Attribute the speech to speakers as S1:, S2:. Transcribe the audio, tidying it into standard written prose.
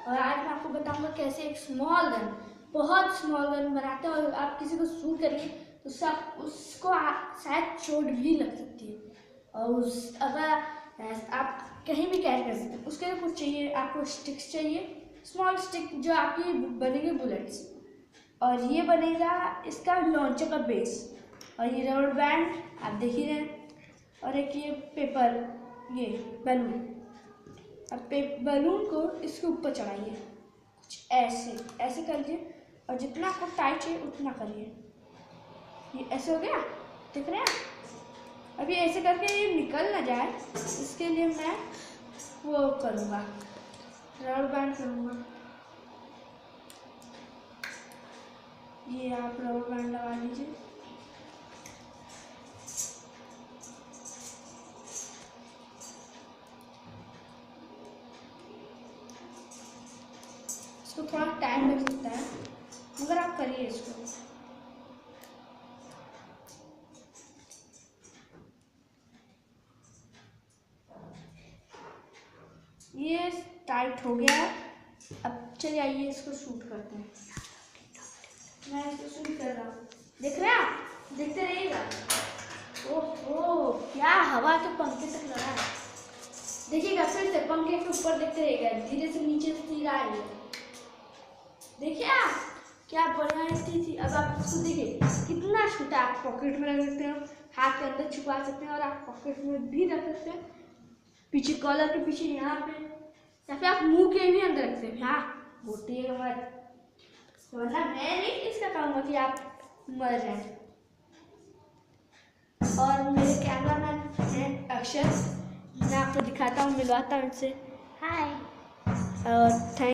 S1: और आज मैं आपको बताऊंगा कैसे एक स्मॉल गन, बहुत स्मॉल गन बनाते हैं और आप किसी को शूट करेंगे तो उसको शायद चोट भी लग सकती है। और अगर आप कहीं भी कैरी कर सकते हैं। उसके लिए कुछ चाहिए, आपको स्टिक्स चाहिए, स्मॉल स्टिक जो आपकी बनेगी बुलेट्स, और ये बनेगा इसका लॉन्चर का बेस, और ये रबर बैंड आप देख ही रहे हैं, और एक ये पेपर, ये बैलून। अब बैलून को इसके ऊपर चढ़ाइए, कुछ ऐसे ऐसे करिए, और जितना आपको टाइट चाहिए उतना करिए। ये ऐसे हो गया, देख रहे हैं। अभी ऐसे करके ये निकल ना जाए, इसके लिए मैं वो करूँगा, रबर बैंड करूँगा। ये आप रबर बैंड लगा लीजिए। इसको थोड़ा टाइम लग सकता है, मगर आप करिए इसको। ये टाइट हो गया है। अब चलिए आइए इसको शूट करते हैं। मैं इसको शूट कर रहा हूँ, देख रहे हैं आप, देखते रहिएगा। ओहो, क्या हवा के पंखे तक लगा है। देखिएगा फिर से पंखे के ऊपर देखते रहिएगा, धीरे से नीचे से सीधा आइए। देखिए आप, क्या बढ़िया स्थिति थी। अब आप इसको देखिए कितना छोटा, आप पॉकेट में रख सकते हो, हाथ के अंदर छुपा सकते हैं, और आप पॉकेट में भी रख सकते हैं, पीछे कॉलर के पीछे यहाँ पे, या फिर आप मुंह के भी अंदर रखते हैं। हाँ, बोटिएगा मत, वरना मैं नहीं इसका कहूँगा कि आप मर जाए। और मेरे कैमरामैन हैं अक्षर, मैं आपको दिखाता हूँ, मिलवाता हूँ इनसे। हाय और थैंक